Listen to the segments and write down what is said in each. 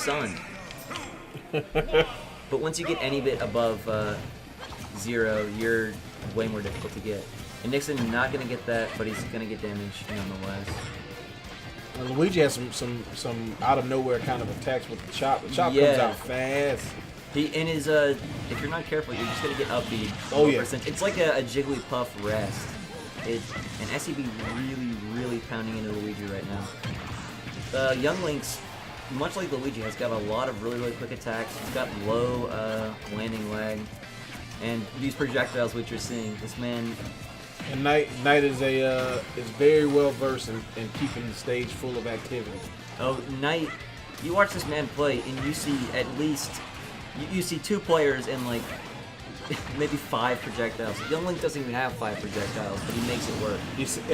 sun. But once you get any bit above 0, you're way more difficult to get. And Nixon not going to get that, but he's going to get damage nonetheless. Luigi has some out of nowhere kind of attacks with the chop. The chop comes out fast. He in his if you're not careful, you're just gonna get up B. Oh yeah. It's like a Jigglypuff rest. And SCB really pounding into Luigi right now. Young Link's, much like Luigi, has got a lot of really quick attacks. He's got low landing lag, and these projectiles which you're seeing. This man. And Knite is very well versed in keeping the stage full of activity. Oh, Knite, you watch this man play, and you see at least you see 2 players and like maybe 5 projectiles. Young Link doesn't even have 5 projectiles, but he makes it work.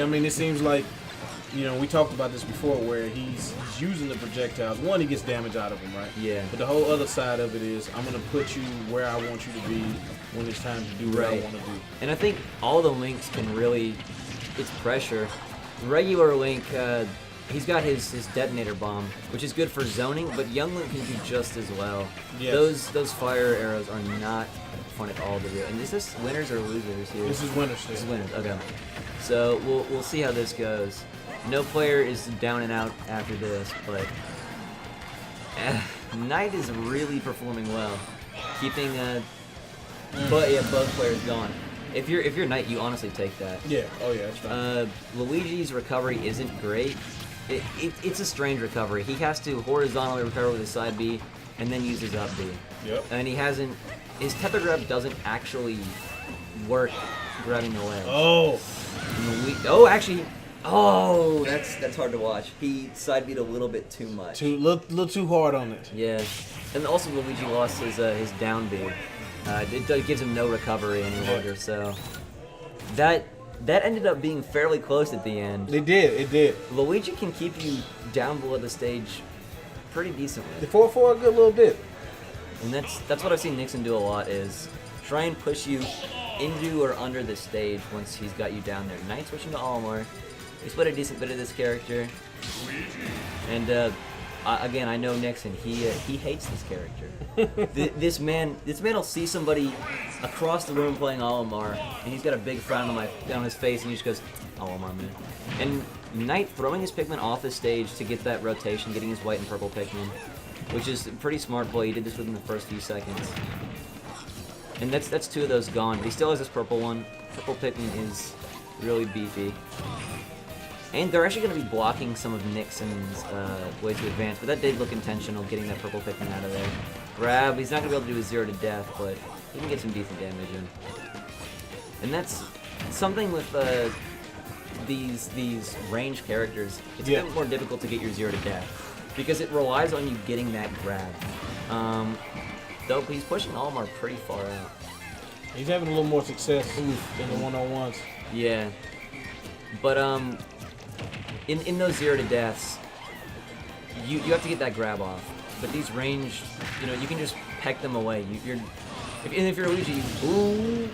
I mean, it seems like, you know, we talked about this before, where he's using the projectiles. One, he gets damage out of them, right? Yeah. But the whole other side of it is, I'm gonna put you where I want you to be when it's time to do what I want to do. And I think all the Links can really, it's pressure. Regular Link, he's got his detonator bomb, which is good for zoning, but Young Link can do just as well. Yes. Those fire arrows are not fun at all to do. And is this winners or losers here? This is winners. This is winners. Okay. So we'll see how this goes. No player is down and out after this, but Knite is really performing well, keeping both players gone. If you're Knite, you honestly take that. Yeah. Oh yeah, that's fine. Luigi's recovery isn't great. It's a strange recovery. He has to horizontally recover with his side B, and then use his up B. Yep. And he hasn't. His tether grab doesn't actually work grabbing the ledge. Oh. Actually. Oh, that's hard to watch. He side beat a little bit too much. Little too hard on it. Yeah. And also Luigi lost his down B. It gives him no recovery any longer. So that ended up being fairly close at the end. It did. Luigi can keep you down below the stage pretty decently. For a good little bit. And that's what I've seen Nixon do a lot, is try and push you into or under the stage once he's got you down there. Knight switching to Olimar. He's played a decent bit of this character. And again, I know Nixon. He hates this character. this man will see somebody across the room playing Olimar, and he's got a big frown on his face, and he just goes, Olimar, man. And Knight throwing his Pikmin off the stage to get that rotation, getting his white and purple Pikmin, which is a pretty smart play. He did this within the first few seconds. And that's 2 of those gone, but he still has this purple one. Purple Pikmin is really beefy. And they're actually going to be blocking some of Nixon's way to advance, but that did look intentional, getting that purple Pikmin out of there. Grab, he's not going to be able to do a 0 to death, but he can get some decent damage in. And that's something with these ranged characters. It's a bit more difficult to get your 0 to death, because it relies on you getting that grab. Though he's pushing Olimar pretty far out. He's having a little more success in the one-on-ones. Yeah. But in those 0 to deaths, you have to get that grab off. But these ranged, you can just peck them away. If you're Luigi, ooh,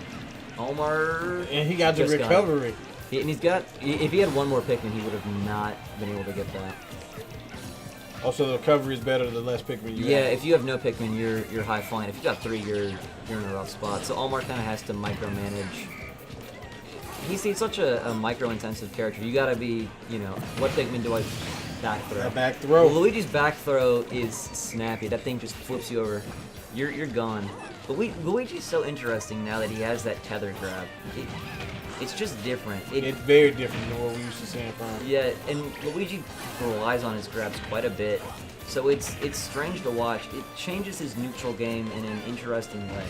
Olimar. And he got the recovery. And he's got. If he had one more Pikmin, he would have not been able to get that. Also, the recovery is better the less Pikmin you have. Yeah, if you have no Pikmin, you're high flying. If you got 3, you're in a rough spot. So Olimar kind of has to micromanage. He's such a micro-intensive character. You gotta be, what Pikmin do I back throw? Back throw. Well, Luigi's back throw is snappy. That thing just flips you over. You're gone. But Luigi's so interesting now that he has that tether grab. It's just different. It's very different than what we used to see in front. Yeah, and Luigi relies on his grabs quite a bit. So it's strange to watch. It changes his neutral game in an interesting way.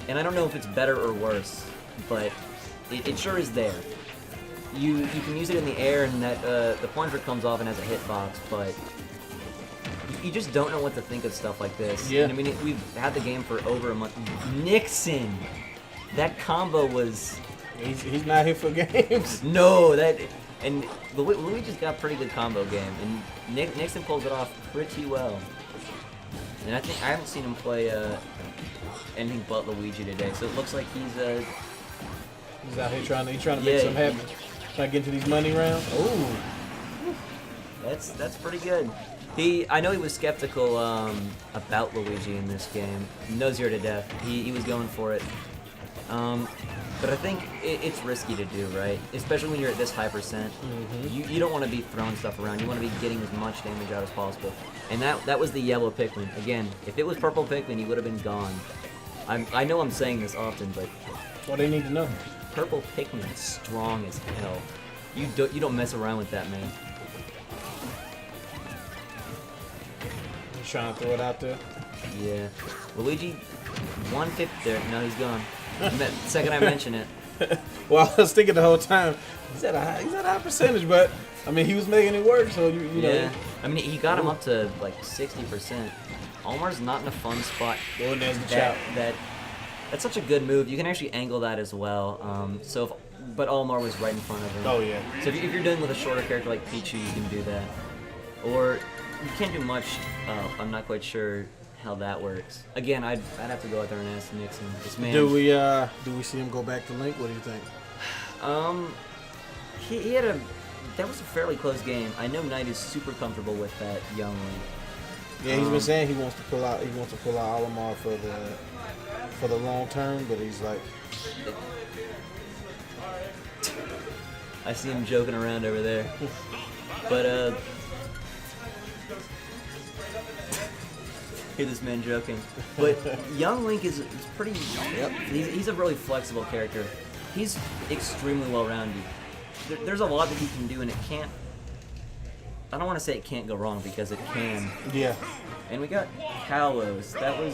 And I don't know if it's better or worse, but it sure is there. You can use it in the air, and that the plunger comes off and has a hitbox, but you just don't know what to think of stuff like this. Yeah. And I mean, we've had the game for over a month. Nixon! That combo was... He's not here for games. No, and Luigi's got a pretty good combo game, and Nixon pulls it off pretty well. And I haven't seen him play anything but Luigi today, so it looks like he's out here trying to make something happen. Trying to get into these money rounds. Oh, that's pretty good. I know he was skeptical about Luigi in this game. No zero to death. He was going for it. But I think it's risky to do, right? Especially when you're at this high percent. You don't want to be throwing stuff around. You want to be getting as much damage out as possible. And that was the yellow Pikmin. Again, if it was purple Pikmin, he would have been gone. I know I'm saying this often, but That's what they need to know. purple Pikmin is strong as hell. You don't mess around with that, man. He's trying to throw it out there. Yeah. Luigi, 150 there. No, he's gone. Second I mention it. Well, I was thinking the whole time, he's at a high percentage, but I mean, he was making it work, so you know. Yeah. I mean, he got him up to like 60%. Almar's not in a fun spot. Oh, there's the chop. That's such a good move. You can actually angle that as well. But Almar was right in front of him. Oh yeah. So if you're dealing with a shorter character like Pichu, you can do that. Or you can't do much. I'm not quite sure how that works. Again, I'd have to go out there and ask Nixon. This man. Do we see him go back to Link? What do you think? He had that was a fairly close game. I know Knite is super comfortable with that young Link. Yeah, he's been saying he wants to pull out Olimar for the long term, but he's like, I see him joking around over there. But hear this man joking. But young Link is pretty. Yep. He's a really flexible character. He's extremely well-rounded. There's a lot that he can do, and it can't. I don't want to say it can't go wrong because it can. yeah. And we got Kalos. That was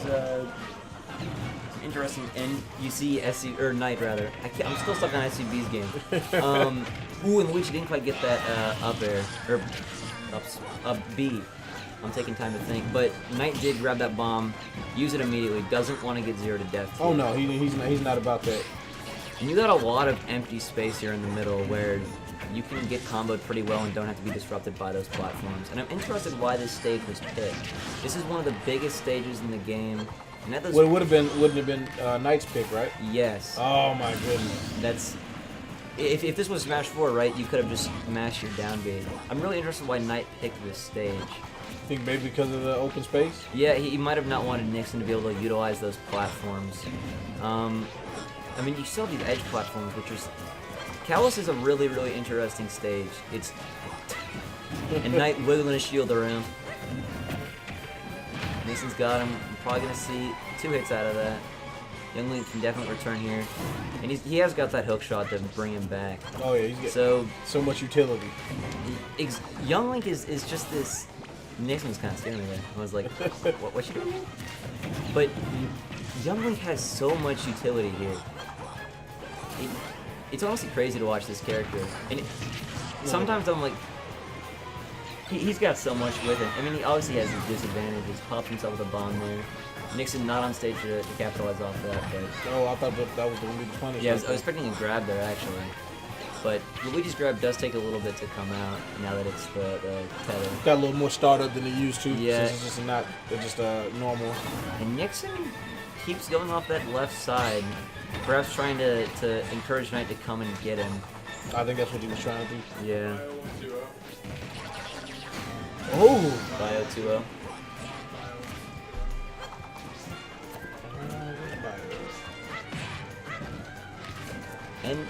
interesting. And you see Knite rather. I'm still stuck on SCB's game. Ooh, and Luigi didn't quite get that up air or up B. I'm taking time to think, but Knite did grab that bomb, use it immediately. Doesn't want to get zero to death. Oh no, he's not about that. And you got a lot of empty space here in the middle where you can get comboed pretty well and don't have to be disrupted by those platforms. And I'm interested why this stage was picked. This is one of the biggest stages in the game. And at those wouldn't have been Knight's pick, right? Yes. Oh my goodness. That's if this was Smash 4, right? You could have just mashed your down B. I'm really interested why Knite picked this stage. I think maybe because of the open space. Yeah, he might have not wanted Nixon to be able to utilize those platforms. I mean, you still have these edge platforms, which is... Kalos is a really, really interesting stage. It's... and Knite wiggling his shield around. Nixon's got him. I'm probably going to see 2 hits out of that. Young Link can definitely return here. And he has got that hook shot to bring him back. Oh yeah, he's getting so much utility. Young Link is just this... Nixon was kind of staring at me. I was like, what you doing here? But Young Link has so much utility here. It's honestly crazy to watch this character. And sometimes I'm like, he's got so much with it. I mean, he obviously has his disadvantages. Pops himself with a bomb there. Nixon not on stage to capitalize off that, but... Oh, I thought that was the one to punish. Yeah, I was expecting a grab there, actually. But Luigi's grab does take a little bit to come out now that it's the tether. Got a little more startup than it used to. Yeah. Since it's just normal. And Nixon keeps going off that left side, perhaps trying to encourage Knite to come and get him. I think that's what he was trying to do. Yeah. Oh! Bio 2-0. And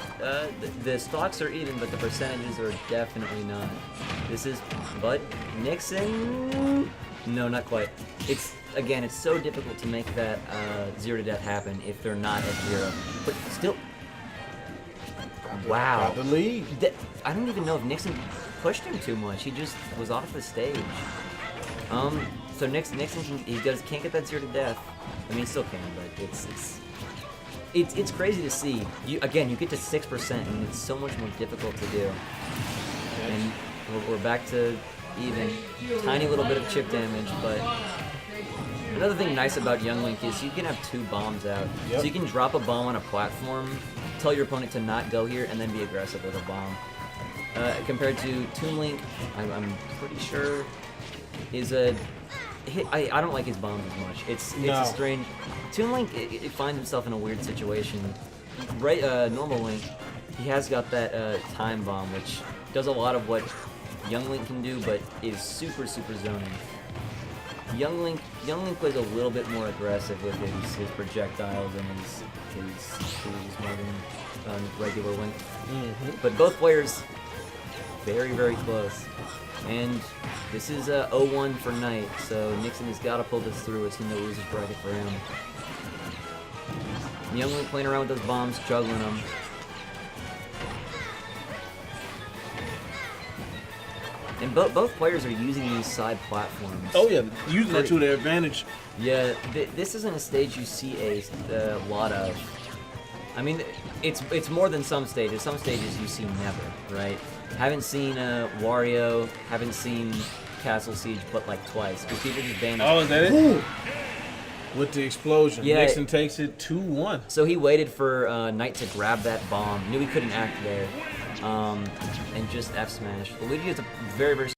the stocks are even, but the percentages are definitely not. But Nixon, no, not quite. It's so difficult to make that 0 to death happen if they're not at 0. But still, wow. Got the lead. I don't even know if Nixon pushed him too much. He just was off the stage. So Nixon can't get that 0 to death. I mean, he still can, but it's crazy to see. You get to 6%, and it's so much more difficult to do. And we're back to even. Tiny little bit of chip damage, but another thing nice about Young Link is you can have 2 bombs out. Yep. So you can drop a bomb on a platform, tell your opponent to not go here, and then be aggressive with a bomb. Compared to Toon Link, I'm pretty sure is a... I don't like his bombs as much. It's a strange... Toon Link, it finds himself in a weird situation. Right, normal Link, he has got that time bomb, which does a lot of what Young Link can do, but is super zoning. Young Link plays a little bit more aggressive with his projectiles and his more than regular Link. But both players very close. And this is 0-1 for Knite, so Nixon has got to pull this through. It's in the losers bracket for him. Young Link playing around with those bombs, juggling them. And both players are using these side platforms. Oh yeah, using that to their advantage. Yeah, this isn't a stage you see a lot of. I mean, it's more than some stages. Some stages you see never, right? Haven't seen Wario, haven't seen Castle Siege, but like twice. Because people just ban. Oh, is that it? Ooh. With the explosion, yeah, Nixon takes it 2-1. So he waited for Knite to grab that bomb. Knew he couldn't act there, and just F smash. Luigi is a very